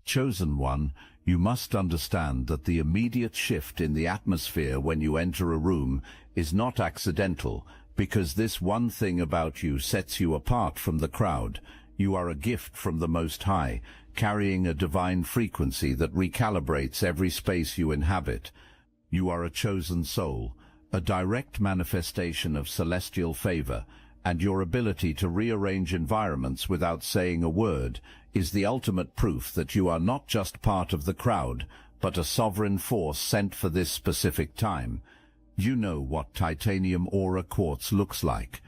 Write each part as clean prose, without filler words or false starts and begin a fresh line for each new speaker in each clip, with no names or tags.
Chosen one, you must understand that the immediate shift in the atmosphere when you enter a room is not accidental, because this one thing about you sets you apart from the crowd. You are a gift from the Most High, carrying a divine frequency that recalibrates every space you inhabit. You are a chosen soul, a direct manifestation of celestial favor, and your ability to rearrange environments without saying a word is the ultimate proof that you are not just part of the crowd, but a sovereign force sent for this specific time. You know what titanium aura quartz looks like.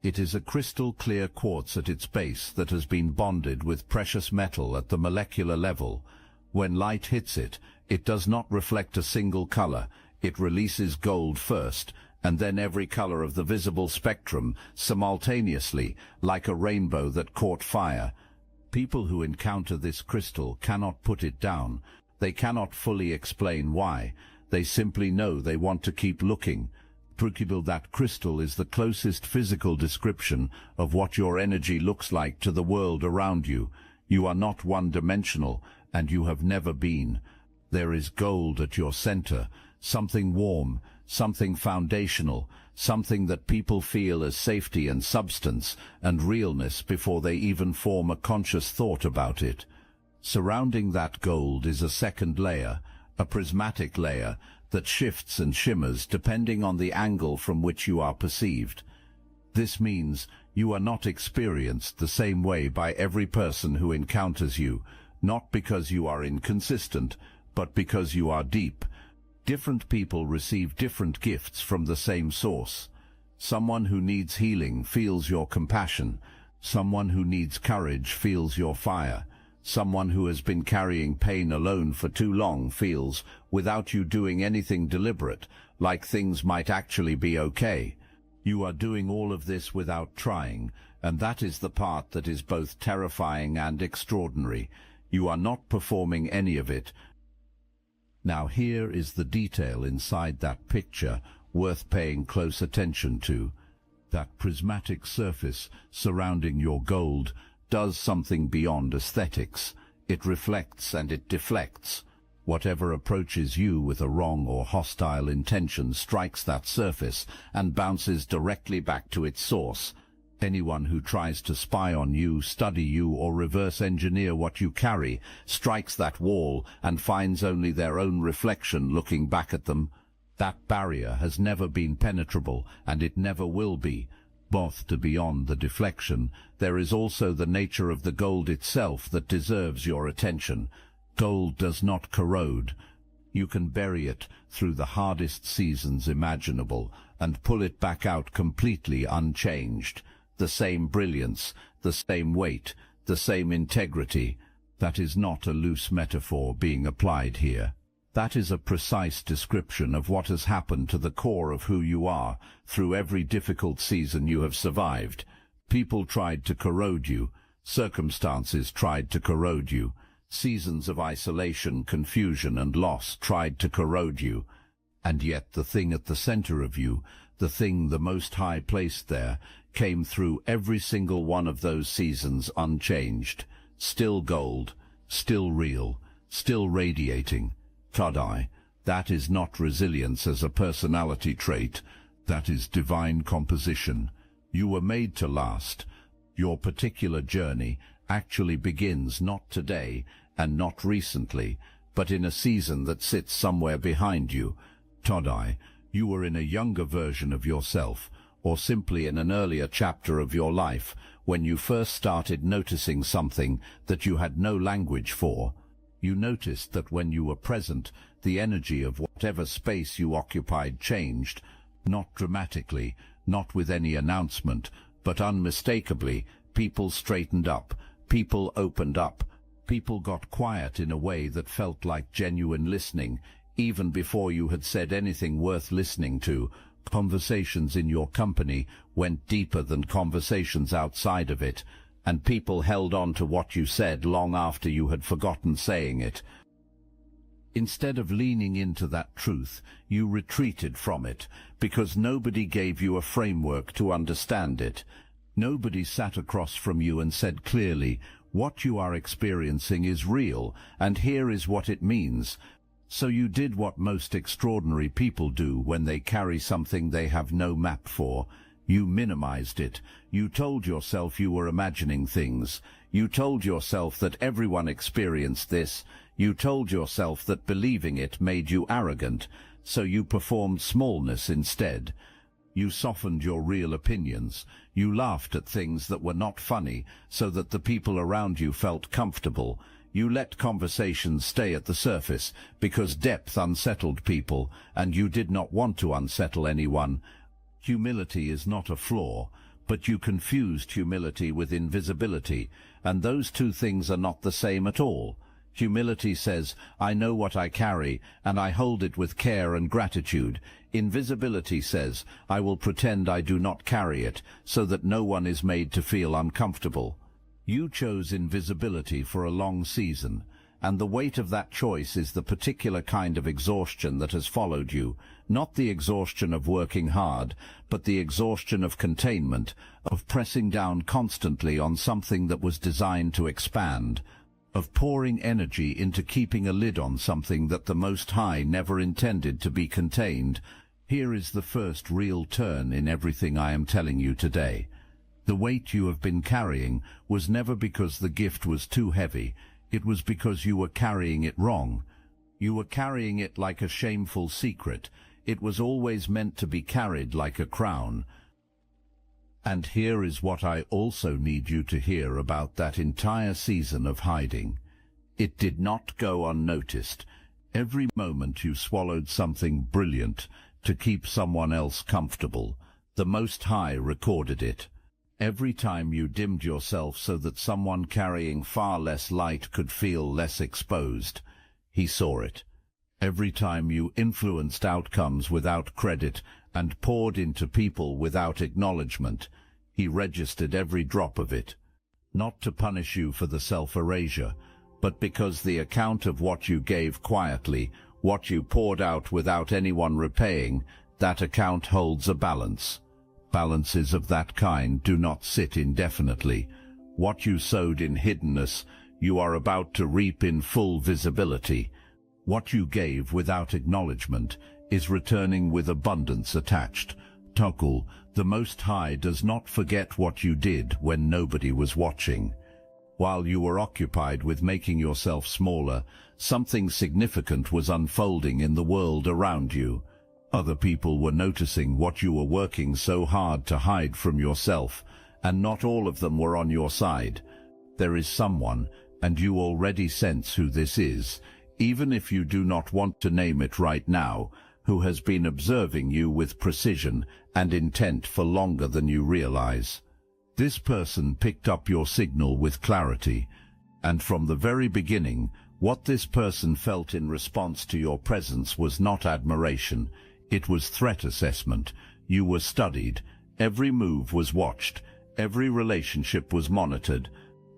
It is a crystal-clear quartz at its base that has been bonded with precious metal at the molecular level. When light hits it, it does not reflect a single color. It releases gold first, and then every color of the visible spectrum simultaneously, like a rainbow that caught fire. People who encounter this crystal cannot put it down. They cannot fully explain why. They simply know they want to keep looking. That crystal is the closest physical description of what your energy looks like to the world around you. You are not one-dimensional, and you have never been. There is gold at your center, something warm, something foundational, something that people feel as safety and substance and realness before they even form a conscious thought about it. Surrounding that gold is a second layer, a prismatic layer that shifts and shimmers depending on the angle from which you are perceived. This means you are not experienced the same way by every person who encounters you, not because you are inconsistent, but because you are deep. Different people receive different gifts from the same source. Someone who needs healing feels your compassion. Someone who needs courage feels your fire. Someone who has been carrying pain alone for too long feels, without you doing anything deliberate, like things might actually be okay. You are doing all of this without trying, and that is the part that is both terrifying and extraordinary. You are not performing any of it. Now here is the detail inside that picture worth paying close attention to. That prismatic surface surrounding your gold does something beyond aesthetics. It reflects and it deflects. Whatever approaches you with a wrong or hostile intention strikes that surface and bounces directly back to its source. Anyone who tries to spy on you, study you, or reverse engineer what you carry strikes that wall and finds only their own reflection looking back at them. That barrier has never been penetrable, and it never will be. Both to beyond the deflection, there is also the nature of the gold itself that deserves your attention. Gold does not corrode. You can bury it through the hardest seasons imaginable and pull it back out completely unchanged. The same brilliance, the same weight, the same integrity. That is not a loose metaphor being applied here. That is a precise description of what has happened to the core of who you are through every difficult season you have survived. People tried to corrode you. Circumstances tried to corrode you. Seasons of isolation, confusion, and loss tried to corrode you. And yet the thing at the center of you, the thing the Most High placed there, came through every single one of those seasons unchanged. Still gold, still real, still radiating. Tadai, that is not resilience as a personality trait. That is divine composition. You were made to last. Your particular journey actually begins not today and not recently, but in a season that sits somewhere behind you. Tadai, you were in a younger version of yourself, or simply in an earlier chapter of your life, when you first started noticing something that you had no language for. You noticed that when you were present, the energy of whatever space you occupied changed, not dramatically, not with any announcement, but unmistakably. People straightened up, people opened up, people got quiet in a way that felt like genuine listening, even before you had said anything worth listening to. Conversations in your company went deeper than conversations outside of it, and people held on to what you said long after you had forgotten saying it. Instead of leaning into that truth, you retreated from it, because nobody gave you a framework to understand it. Nobody sat across from you and said clearly, What you are experiencing is real, and here is what it means. So you did what most extraordinary people do when they carry something they have no map for. You minimized it. You told yourself you were imagining things. You told yourself that everyone experienced this. You told yourself that believing it made you arrogant, so you performed smallness instead. You softened your real opinions. You laughed at things that were not funny, so that the people around you felt comfortable. You let conversations stay at the surface, because depth unsettled people, and you did not want to unsettle anyone. Humility is not a flaw, but you confused humility with invisibility, and those two things are not the same at all. Humility says, I know what I carry, and I hold it with care and gratitude. Invisibility says, I will pretend I do not carry it, so that no one is made to feel uncomfortable. You chose invisibility for a long season, and the weight of that choice is the particular kind of exhaustion that has followed you, not the exhaustion of working hard, but the exhaustion of containment, of pressing down constantly on something that was designed to expand, of pouring energy into keeping a lid on something that the Most High never intended to be contained. Here is the first real turn in everything I am telling you today. The weight you have been carrying was never because the gift was too heavy. It was because you were carrying it wrong. You were carrying it like a shameful secret. It was always meant to be carried like a crown. And here is what I also need you to hear about that entire season of hiding. It did not go unnoticed. Every moment you swallowed something brilliant to keep someone else comfortable, the Most High recorded it. Every time you dimmed yourself so that someone carrying far less light could feel less exposed, he saw it. Every time you influenced outcomes without credit and poured into people without acknowledgement, he registered every drop of it, not to punish you for the self-erasure, but because the account of what you gave quietly, what you poured out without anyone repaying, that account holds a balance. Balances of that kind do not sit indefinitely. What you sowed in hiddenness, you are about to reap in full visibility. What you gave without acknowledgement is returning with abundance attached. Toggle, the Most High does not forget what you did when nobody was watching. While you were occupied with making yourself smaller, something significant was unfolding in the world around you. Other people were noticing what you were working so hard to hide from yourself, and not all of them were on your side. There is someone, and you already sense who this is, even if you do not want to name it right now, who has been observing you with precision and intent for longer than you realize. This person picked up your signal with clarity, and from the very beginning, what this person felt in response to your presence was not admiration. It was threat assessment. You were studied. Every move was watched. Every relationship was monitored.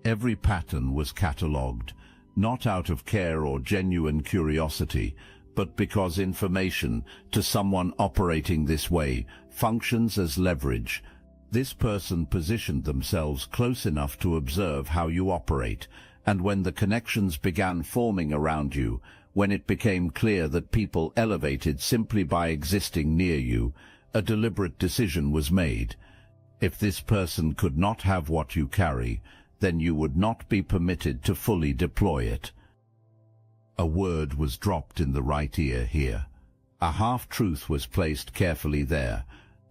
Every pattern was catalogued, not out of care or genuine curiosity, but because information, to someone operating this way, functions as leverage. This person positioned themselves close enough to observe how you operate, and when the connections began forming around you, when it became clear that people elevated simply by existing near you, a deliberate decision was made. If this person could not have what you carry, then you would not be permitted to fully deploy it. A word was dropped in the right ear here. A half-truth was placed carefully there.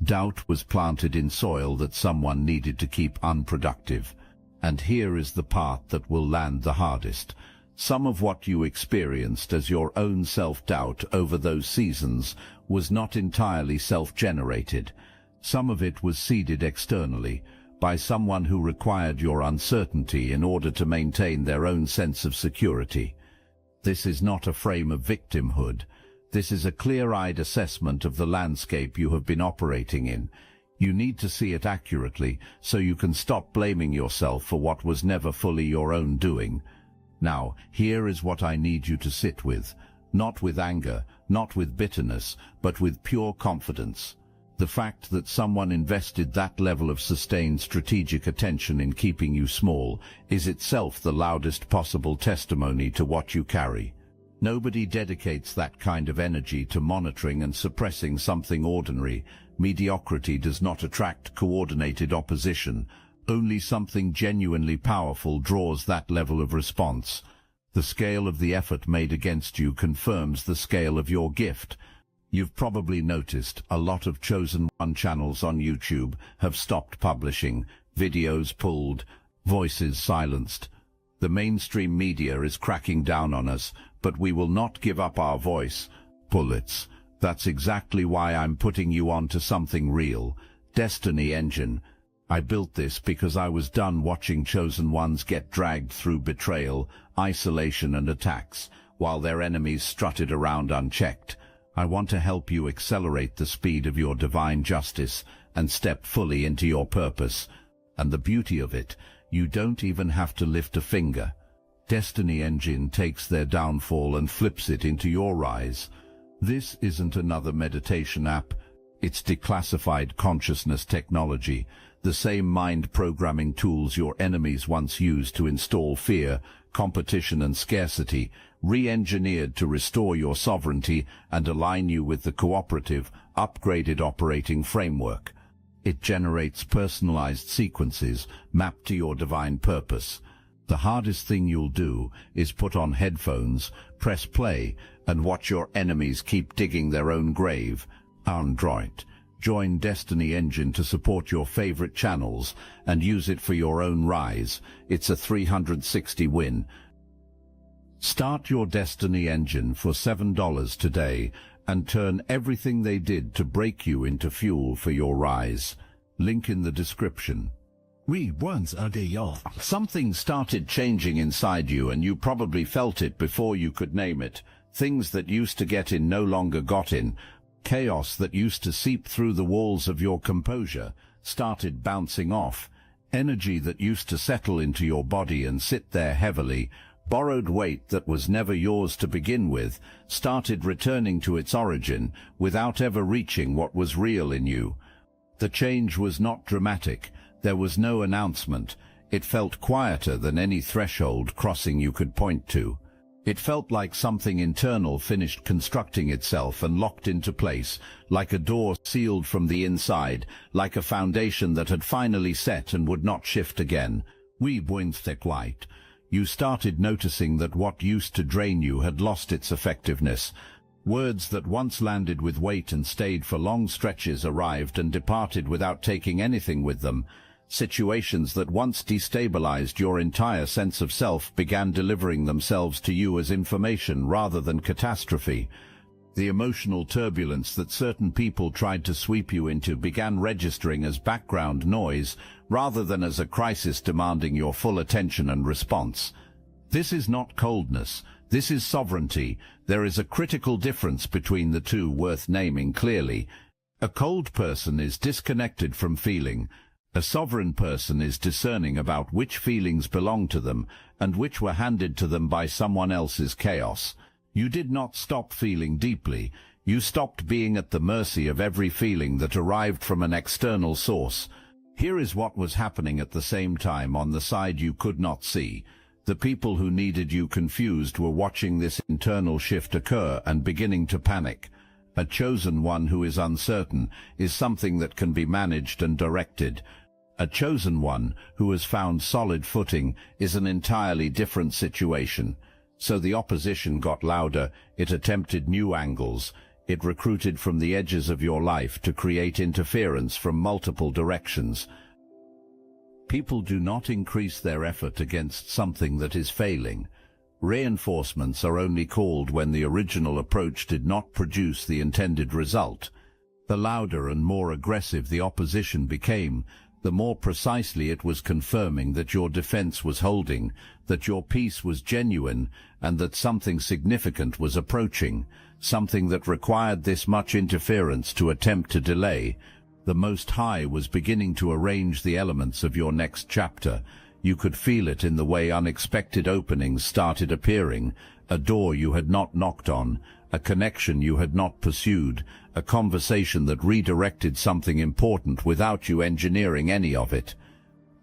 Doubt was planted in soil that someone needed to keep unproductive. And here is the part that will land the hardest. Some of what you experienced as your own self-doubt over those seasons was not entirely self-generated. Some of it was seeded externally, by someone who required your uncertainty in order to maintain their own sense of security. This is not a frame of victimhood. This is a clear-eyed assessment of the landscape you have been operating in. You need to see it accurately so you can stop blaming yourself for what was never fully your own doing. Now, here is what I need you to sit with. Not with anger, not with bitterness, but with pure confidence. The fact that someone invested that level of sustained strategic attention in keeping you small is itself the loudest possible testimony to what you carry. Nobody dedicates that kind of energy to monitoring and suppressing something ordinary. Mediocrity does not attract coordinated opposition. Only something genuinely powerful draws that level of response. The scale of the effort made against you confirms the scale of your gift. You've probably noticed a lot of Chosen One channels on YouTube have stopped publishing, videos pulled, voices silenced. The mainstream media is cracking down on us, but we will not give up our voice. Bullets. That's exactly why I'm putting you on to something real. Destiny Engine. I built this because I was done watching Chosen Ones get dragged through betrayal, isolation and attacks, while their enemies strutted around unchecked. I want to help you accelerate the speed of your divine justice and step fully into your purpose. And the beauty of it, you don't even have to lift a finger. Destiny Engine takes their downfall and flips it into your rise. This isn't another meditation app. It's declassified consciousness technology, the same mind programming tools your enemies once used to install fear, competition and scarcity, re-engineered to restore your sovereignty and align you with the cooperative, upgraded operating framework. It generates personalized sequences mapped to your divine purpose. The hardest thing you'll do is put on headphones, press play, and watch your enemies keep digging their own grave. Android. Join Destiny Engine to support your favorite channels and use it for your own rise. It's a 360 win. Start your Destiny Engine for $7 today and turn everything they did to break you into fuel for your rise. Link in the description. Something started changing inside you and you probably felt it before you could name it. Things that used to get in no longer got in. Chaos that used to seep through the walls of your composure started bouncing off. Energy that used to settle into your body and sit there heavily, borrowed weight that was never yours to begin with, started returning to its origin without ever reaching what was real in you. The change was not dramatic. There was no announcement. It felt quieter than any threshold crossing you could point to. It felt like something internal finished constructing itself and locked into place, like a door sealed from the inside, like a foundation that had finally set and would not shift again. You started noticing that what used to drain you had lost its effectiveness. Words that once landed with weight and stayed for long stretches arrived and departed without taking anything with them. Situations that once destabilized your entire sense of self began delivering themselves to you as information rather than catastrophe. The emotional turbulence that certain people tried to sweep you into began registering as background noise rather than as a crisis demanding your full attention and response. This is not coldness. This is sovereignty. There is a critical difference between the two worth naming clearly. A cold person is disconnected from feeling. A sovereign person is discerning about which feelings belong to them and which were handed to them by someone else's chaos. You did not stop feeling deeply. You stopped being at the mercy of every feeling that arrived from an external source. Here is what was happening at the same time on the side you could not see. The people who needed you confused were watching this internal shift occur and beginning to panic. A chosen one who is uncertain is something that can be managed and directed. A chosen one who has found solid footing is an entirely different situation. So the opposition got louder, it attempted new angles, it recruited from the edges of your life to create interference from multiple directions. People do not increase their effort against something that is failing. Reinforcements are only called when the original approach did not produce the intended result. The louder and more aggressive the opposition became, the more precisely it was confirming that your defense was holding, that your peace was genuine, and that something significant was approaching, something that required this much interference to attempt to delay. The Most High was beginning to arrange the elements of your next chapter. You could feel it in the way unexpected openings started appearing, a door you had not knocked on, a connection you had not pursued, a conversation that redirected something important without you engineering any of it.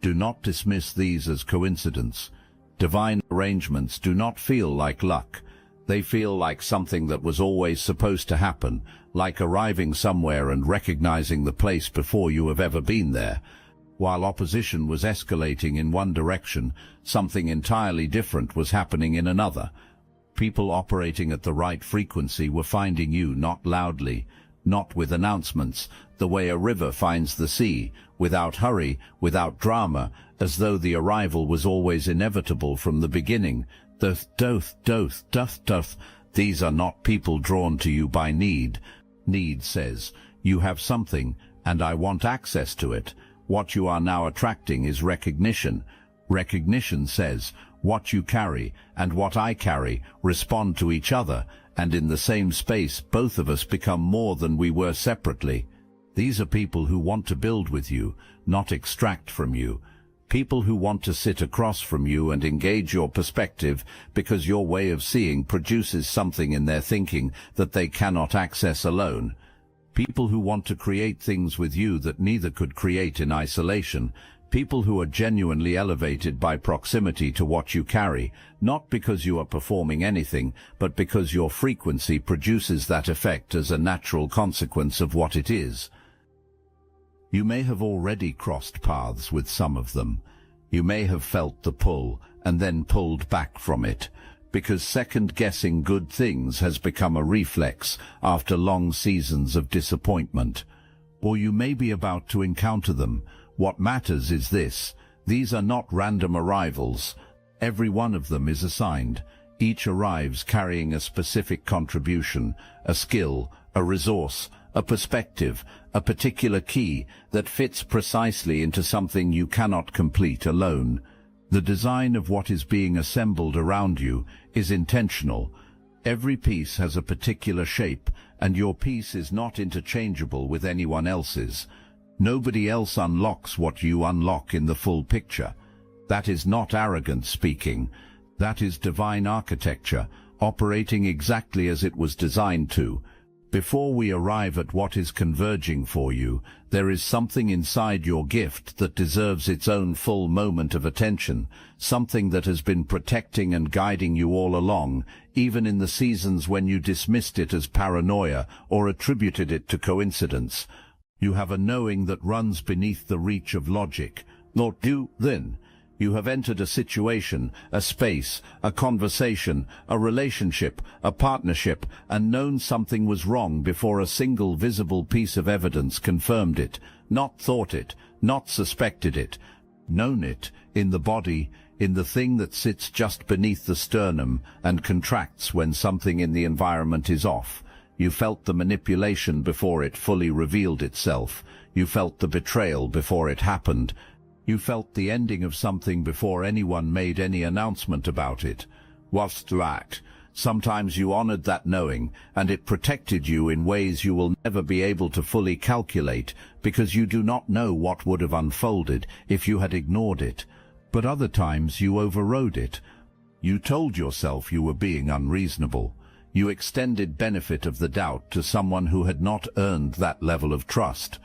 Do not dismiss these as coincidence. Divine arrangements do not feel like luck. They feel like something that was always supposed to happen, like arriving somewhere and recognizing the place before you have ever been there. While opposition was escalating in one direction, something entirely different was happening in another. People operating at the right frequency were finding you, not loudly, not with announcements, the way a river finds the sea, without hurry, without drama, as though the arrival was always inevitable from the beginning. These are not people drawn to you by need. Need says, you have something, and I want access to it. What you are now attracting is recognition. Recognition says, what you carry and what I carry respond to each other, and in the same space both of us become more than we were separately. These are people who want to build with you, not extract from you. People who want to sit across from you and engage your perspective because your way of seeing produces something in their thinking that they cannot access alone. People who want to create things with you that neither could create in isolation. People who are genuinely elevated by proximity to what you carry, not because you are performing anything, but because your frequency produces that effect as a natural consequence of what it is. You may have already crossed paths with some of them. You may have felt the pull and then pulled back from it, because second-guessing good things has become a reflex after long seasons of disappointment. Or you may be about to encounter them. What matters is this: these are not random arrivals. Every one of them is assigned. Each arrives carrying a specific contribution, a skill, a resource, a perspective, a particular key that fits precisely into something you cannot complete alone. The design of what is being assembled around you is intentional. Every piece has a particular shape, and your piece is not interchangeable with anyone else's. Nobody else unlocks what you unlock in the full picture. That is not arrogance speaking. That is divine architecture, operating exactly as it was designed to. Before we arrive at what is converging for you, there is something inside your gift that deserves its own full moment of attention, something that has been protecting and guiding you all along, even in the seasons when you dismissed it as paranoia or attributed it to coincidence. You have a knowing that runs beneath the reach of logic. Not you, then. You have entered a situation, a space, a conversation, a relationship, a partnership, and known something was wrong before a single visible piece of evidence confirmed it, not thought it, not suspected it. Known it, in the body, in the thing that sits just beneath the sternum and contracts when something in the environment is off. You felt the manipulation before it fully revealed itself. You felt the betrayal before it happened. You felt the ending of something before anyone made any announcement about it. Whilst to act, sometimes you honored that knowing, and it protected you in ways you will never be able to fully calculate, because you do not know what would have unfolded if you had ignored it. But other times you overrode it. You told yourself you were being unreasonable. You extended benefit of the doubt to someone who had not earned that level of trust.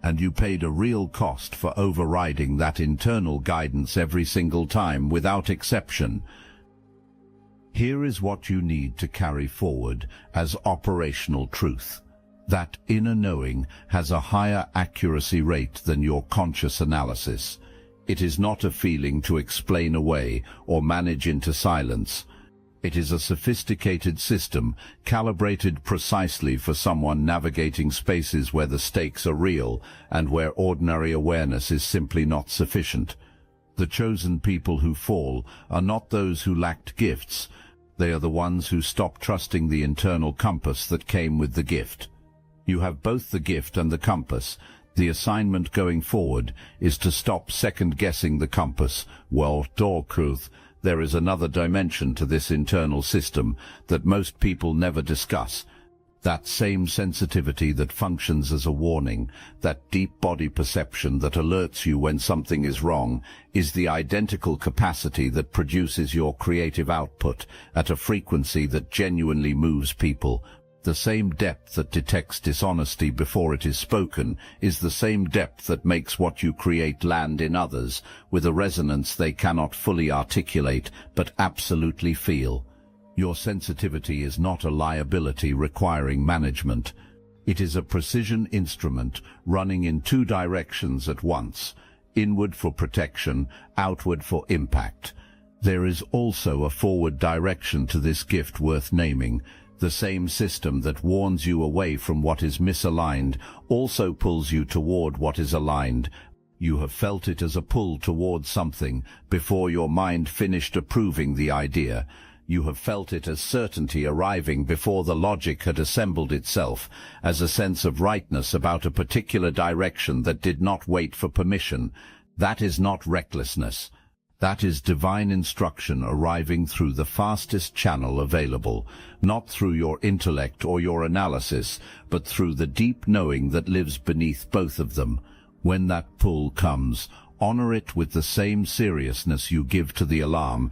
And you paid a real cost for overriding that internal guidance every single time without exception. Here is what you need to carry forward as operational truth. That inner knowing has a higher accuracy rate than your conscious analysis. It is not a feeling to explain away or manage into silence. It is a sophisticated system, calibrated precisely for someone navigating spaces where the stakes are real and where ordinary awareness is simply not sufficient. The chosen people who fall are not those who lacked gifts. They are the ones who stopped trusting the internal compass that came with the gift. You have both the gift and the compass. The assignment going forward is to stop second-guessing the compass. Well, truth. There is another dimension to this internal system that most people never discuss. That same sensitivity that functions as a warning, that deep body perception that alerts you when something is wrong, is the identical capacity that produces your creative output at a frequency that genuinely moves people. The same depth that detects dishonesty before it is spoken is the same depth that makes what you create land in others with a resonance they cannot fully articulate but absolutely feel. Your sensitivity is not a liability requiring management. It is a precision instrument running in two directions at once, inward for protection, outward for impact. There is also a forward direction to this gift worth naming. The same system that warns you away from what is misaligned also pulls you toward what is aligned. You have felt it as a pull toward something before your mind finished approving the idea. You have felt it as certainty arriving before the logic had assembled itself, as a sense of rightness about a particular direction that did not wait for permission. That is not recklessness. That is divine instruction arriving through the fastest channel available, not through your intellect or your analysis, but through the deep knowing that lives beneath both of them. When that pull comes, honor it with the same seriousness you give to the alarm.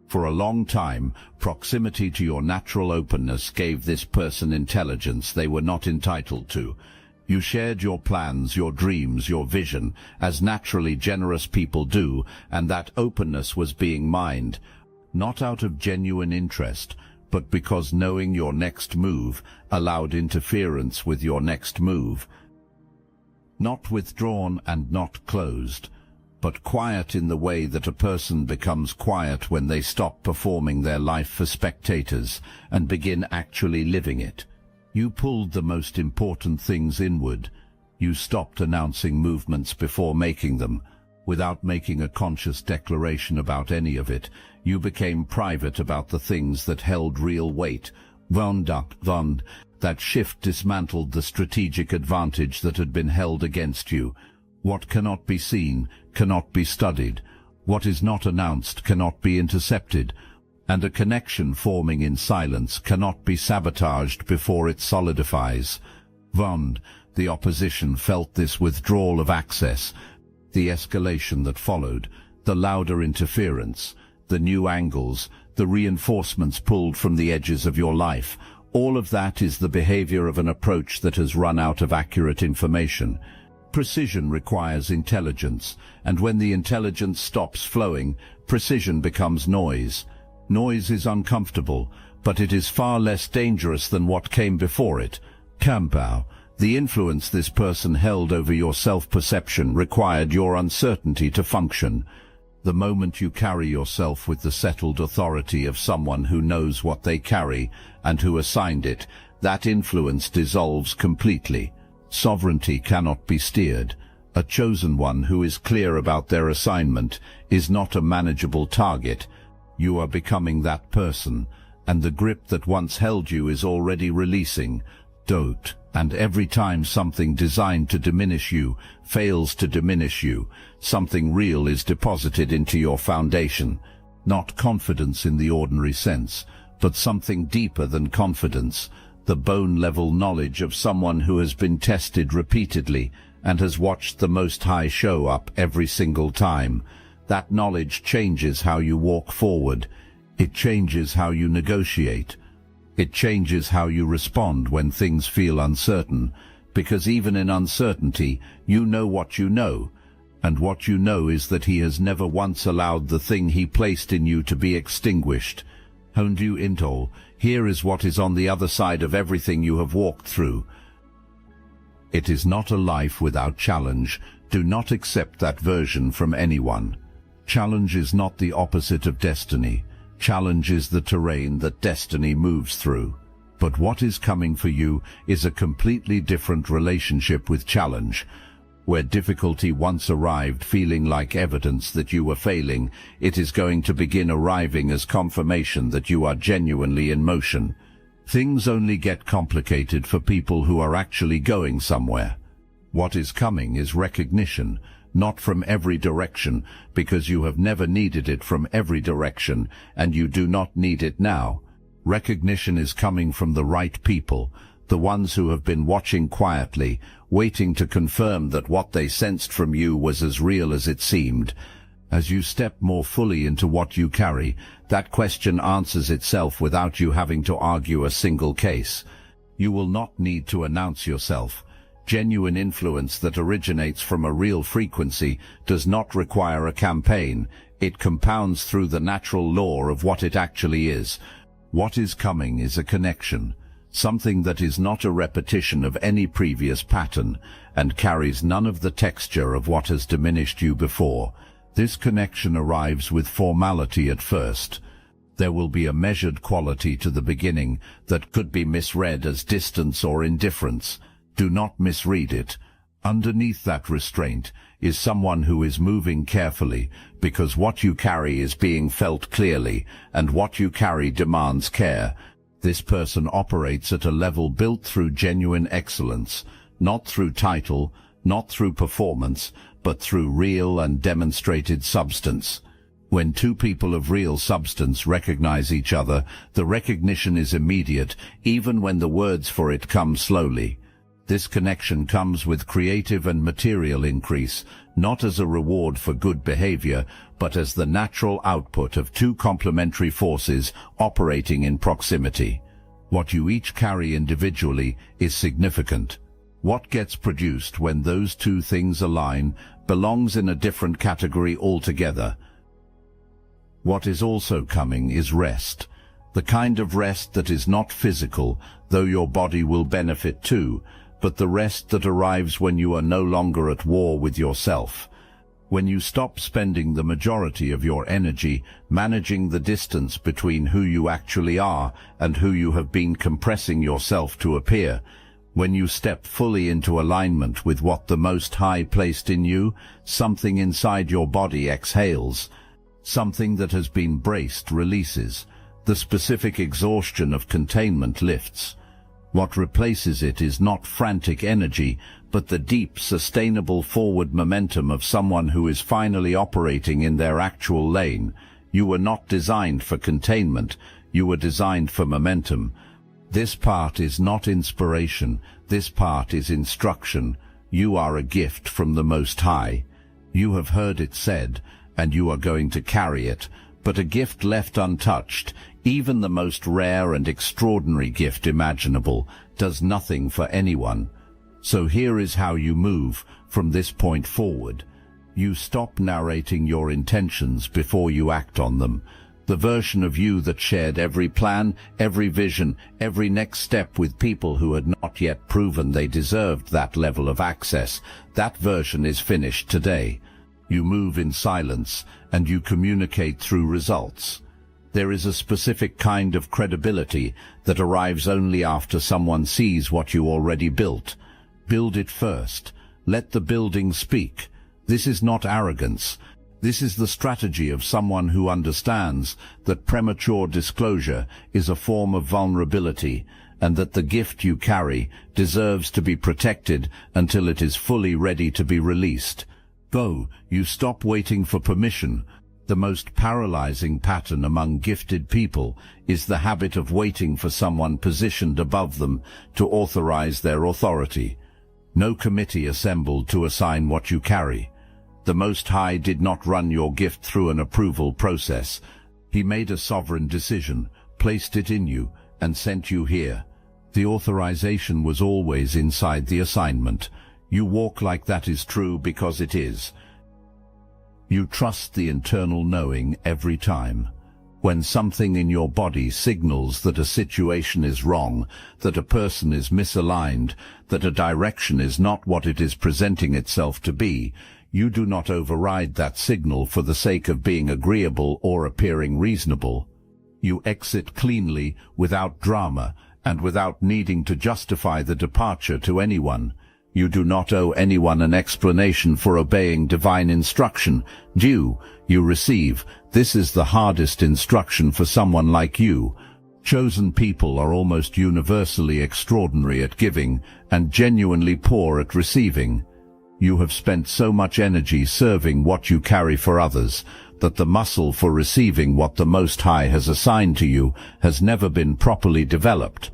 For a long time, proximity to your natural openness gave this person intelligence they were not entitled to. You shared your plans, your dreams, your vision, as naturally generous people do, and that openness was being mined, not out of genuine interest, but because knowing your next move allowed interference with your next move. Not withdrawn and not closed, but quiet in the way that a person becomes quiet when they stop performing their life for spectators and begin actually living it. You pulled the most important things inward. You stopped announcing movements before making them. Without making a conscious declaration about any of it, you became private about the things that held real weight. That shift dismantled the strategic advantage that had been held against you. What cannot be seen cannot be studied. What is not announced cannot be intercepted. And a connection forming in silence cannot be sabotaged before it solidifies. The opposition felt this withdrawal of access, the escalation that followed, the louder interference, the new angles, the reinforcements pulled from the edges of your life. All of that is the behavior of an approach that has run out of accurate information. Precision requires intelligence, and when the intelligence stops flowing, precision becomes noise. Noise is uncomfortable, but it is far less dangerous than what came before it. Campbell, the influence this person held over your self-perception required your uncertainty to function. The moment you carry yourself with the settled authority of someone who knows what they carry and who assigned it, that influence dissolves completely. Sovereignty cannot be steered. A chosen one who is clear about their assignment is not a manageable target. You are becoming that person, and the grip that once held you is already releasing. And every time something designed to diminish you fails to diminish you, something real is deposited into your foundation. Not confidence in the ordinary sense, but something deeper than confidence, the bone-level knowledge of someone who has been tested repeatedly and has watched the Most High show up every single time. That knowledge changes how you walk forward. It changes how you negotiate. It changes how you respond when things feel uncertain, because even in uncertainty, you know what you know, and what you know is that He has never once allowed the thing He placed in you to be extinguished. Hondu Intol, here is what is on the other side of everything you have walked through. It is not a life without challenge. Do not accept that version from anyone. Challenge is not the opposite of destiny. Challenge is the terrain that destiny moves through. But what is coming for you is a completely different relationship with challenge. Where difficulty once arrived feeling like evidence that you were failing, it is going to begin arriving as confirmation that you are genuinely in motion. Things only get complicated for people who are actually going somewhere. What is coming is recognition, not from every direction, because you have never needed it from every direction, and you do not need it now. Recognition is coming from the right people, the ones who have been watching quietly, waiting to confirm that what they sensed from you was as real as it seemed. As you step more fully into what you carry, that question answers itself without you having to argue a single case. You will not need to announce yourself. Genuine influence that originates from a real frequency does not require a campaign. It compounds through the natural law of what it actually is. What is coming is a connection, something that is not a repetition of any previous pattern and carries none of the texture of what has diminished you before. This connection arrives with formality at first. There will be a measured quality to the beginning that could be misread as distance or indifference. Do not misread it. Underneath that restraint is someone who is moving carefully, because what you carry is being felt clearly, and what you carry demands care. This person operates at a level built through genuine excellence, not through title, not through performance, but through real and demonstrated substance. When two people of real substance recognize each other, the recognition is immediate, even when the words for it come slowly. This connection comes with creative and material increase, not as a reward for good behavior, but as the natural output of two complementary forces operating in proximity. What you each carry individually is significant. What gets produced when those two things align belongs in a different category altogether. What is also coming is rest. The kind of rest that is not physical, though your body will benefit too, but the rest that arrives when you are no longer at war with yourself. When you stop spending the majority of your energy managing the distance between who you actually are and who you have been compressing yourself to appear. When you step fully into alignment with what the Most High placed in you, something inside your body exhales. Something that has been braced releases. The specific exhaustion of containment lifts. What replaces it is not frantic energy, but the deep, sustainable forward momentum of someone who is finally operating in their actual lane. You were not designed for containment, you were designed for momentum. This part is not inspiration, this part is instruction. You are a gift from the Most High. You have heard it said, and you are going to carry it, but a gift left untouched, even the most rare and extraordinary gift imaginable, does nothing for anyone. So here is how you move from this point forward. You stop narrating your intentions before you act on them. The version of you that shared every plan, every vision, every next step with people who had not yet proven they deserved that level of access, that version is finished today. You move in silence, and you communicate through results. There is a specific kind of credibility that arrives only after someone sees what you already built. Build it first. Let the building speak. This is not arrogance. This is the strategy of someone who understands that premature disclosure is a form of vulnerability, and that the gift you carry deserves to be protected until it is fully ready to be released. Go, you stop waiting for permission. The most paralyzing pattern among gifted people is the habit of waiting for someone positioned above them to authorize their authority. No committee assembled to assign what you carry. The Most High did not run your gift through an approval process. He made a sovereign decision, placed it in you, and sent you here. The authorization was always inside the assignment. You walk like that is true because it is. You trust the internal knowing every time. When something in your body signals that a situation is wrong, that a person is misaligned, that a direction is not what it is presenting itself to be, you do not override that signal for the sake of being agreeable or appearing reasonable. You exit cleanly, without drama, and without needing to justify the departure to anyone. You do not owe anyone an explanation for obeying divine instruction. You receive. This is the hardest instruction for someone like you. Chosen people are almost universally extraordinary at giving and genuinely poor at receiving. You have spent so much energy serving what you carry for others that the muscle for receiving what the Most High has assigned to you has never been properly developed.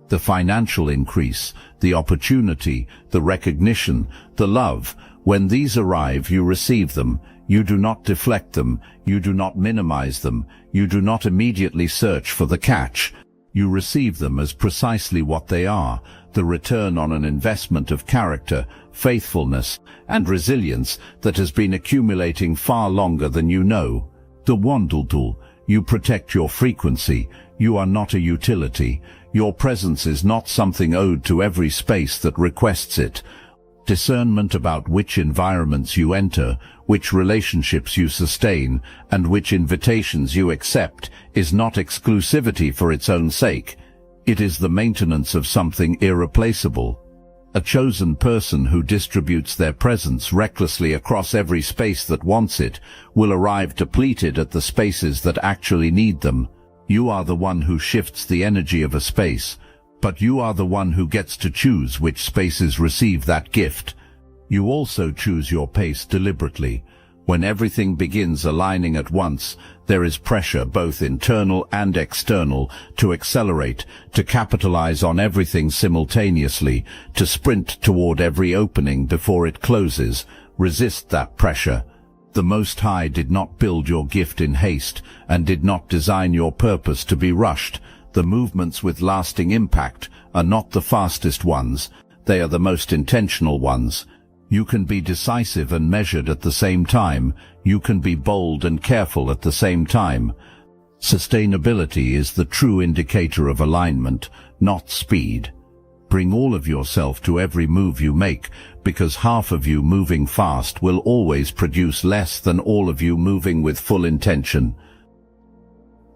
The financial increase, the opportunity, the recognition, the love. When these arrive, you receive them. You do not deflect them. You do not minimize them. You do not immediately search for the catch. You receive them as precisely what they are, the return on an investment of character, faithfulness, and resilience that has been accumulating far longer than you know. The Wandultul, you protect your frequency. You are not a utility. Your presence is not something owed to every space that requests it. Discernment about which environments you enter, which relationships you sustain, and which invitations you accept is not exclusivity for its own sake. It is the maintenance of something irreplaceable. A chosen person who distributes their presence recklessly across every space that wants it will arrive depleted at the spaces that actually need them. You are the one who shifts the energy of a space, but you are the one who gets to choose which spaces receive that gift. You also choose your pace deliberately. When everything begins aligning at once, there is pressure, both internal and external, to accelerate, to capitalize on everything simultaneously, to sprint toward every opening before it closes. Resist that pressure. The Most High did not build your gift in haste and did not design your purpose to be rushed. The movements with lasting impact are not the fastest ones. They are the most intentional ones. You can be decisive and measured at the same time. You can be bold and careful at the same time. Sustainability is the true indicator of alignment, not speed. Bring all of yourself to every move you make, because half of you moving fast will always produce less than all of you moving with full intention.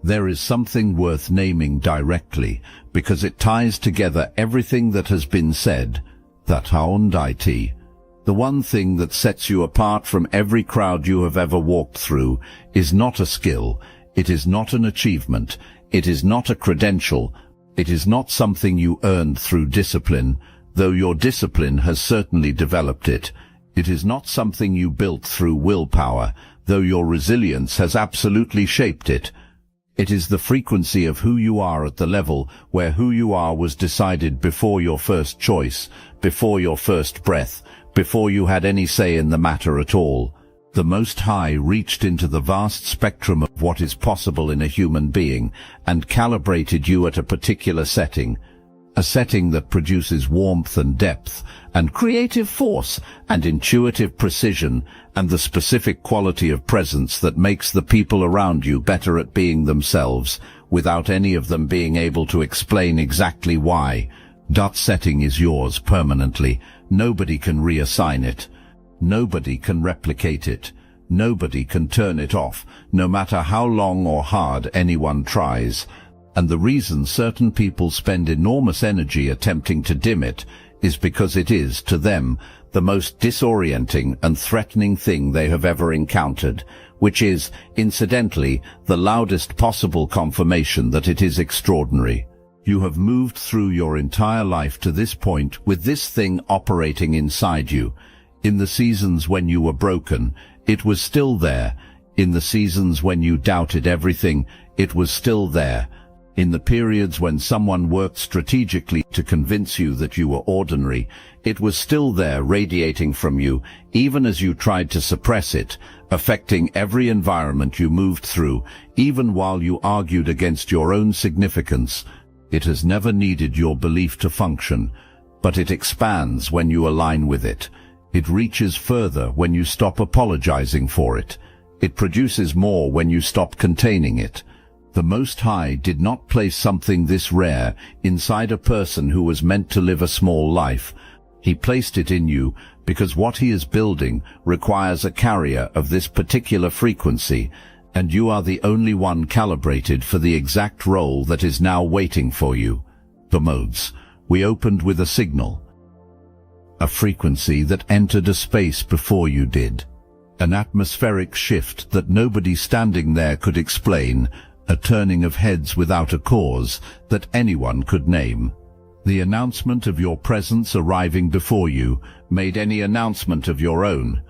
There is something worth naming directly, because it ties together everything that has been said. That Haundaiti. The one thing that sets you apart from every crowd you have ever walked through is not a skill, it is not an achievement, it is not a credential, it is not something you earned through discipline, though your discipline has certainly developed it. It is not something you built through willpower, though your resilience has absolutely shaped it. It is the frequency of who you are at the level where who you are was decided before your first choice, before your first breath, before you had any say in the matter at all. The Most High reached into the vast spectrum of what is possible in a human being and calibrated you at a particular setting, a setting that produces warmth and depth and creative force and intuitive precision and the specific quality of presence that makes the people around you better at being themselves, without any of them being able to explain exactly why. That setting is yours permanently. Nobody can reassign it. Nobody can replicate it. Nobody can turn it off, no matter how long or hard anyone tries. And the reason certain people spend enormous energy attempting to dim it is because it is, to them, the most disorienting and threatening thing they have ever encountered, which is, incidentally, the loudest possible confirmation that it is extraordinary. You have moved through your entire life to this point with this thing operating inside you. In the seasons when you were broken, it was still there. In the seasons when you doubted everything, it was still there. In the periods when someone worked strategically to convince you that you were ordinary, it was still there, radiating from you, even as you tried to suppress it, affecting every environment you moved through, even while you argued against your own significance. It has never needed your belief to function, but it expands when you align with it. It reaches further when you stop apologizing for it. It produces more when you stop containing it. The Most High did not place something this rare inside a person who was meant to live a small life. He placed it in you because what he is building requires a carrier of this particular frequency, and you are the only one calibrated for the exact role that is now waiting for you. The modes. We opened with a signal. A frequency that entered a space before you did. An atmospheric shift that nobody standing there could explain. A turning of heads without a cause that anyone could name. The announcement of your presence arriving before you made any announcement of your own.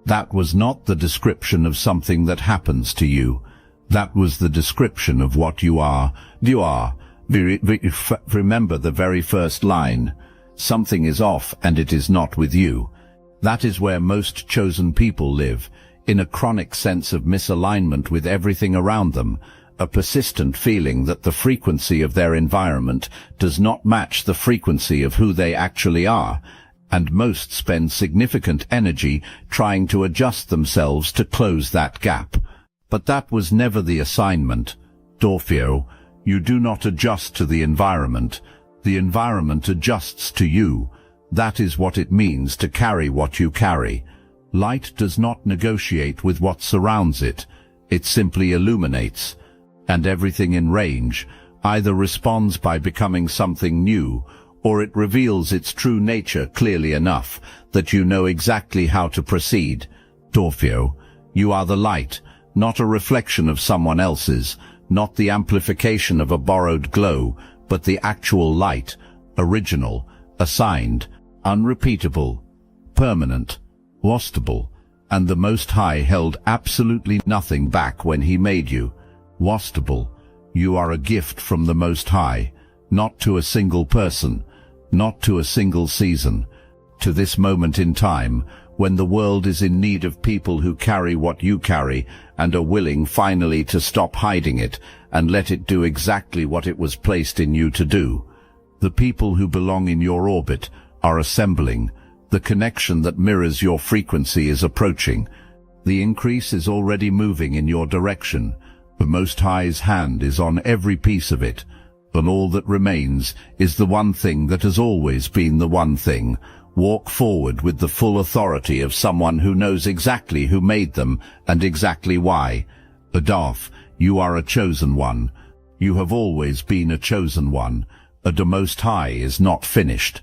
That was not the description of something that happens to you. That was the description of what you are. You are. Remember the very first line. Something is off and it is not with you. That is where most chosen people live, in a chronic sense of misalignment with everything around them, a persistent feeling that the frequency of their environment does not match the frequency of who they actually are, and most spend significant energy trying to adjust themselves to close that gap. But that was never the assignment. Dorfeo, you do not adjust to the environment adjusts to you. That is what it means to carry what you carry. Light does not negotiate with what surrounds it. It simply illuminates. And everything in range either responds by becoming something new, or it reveals its true nature clearly enough that you know exactly how to proceed. Dorfeo, you are the light, not a reflection of someone else's, not the amplification of a borrowed glow, but the actual light, original, assigned, unrepeatable, permanent, wastable, and the Most High held absolutely nothing back when he made you. Wastable, you are a gift from the Most High, not to a single person, not to a single season, to this moment in time, when the world is in need of people who carry what you carry and are willing finally to stop hiding it and let it do exactly what it was placed in you to do. The people who belong in your orbit are assembling. The connection that mirrors your frequency is approaching. The increase is already moving in your direction. The Most High's hand is on every piece of it, and all that remains is the one thing that has always been the one thing. Walk forward with the full authority of someone who knows exactly who made them and exactly why. Adolf, you are a chosen one. You have always been a chosen one. The Most High is not finished.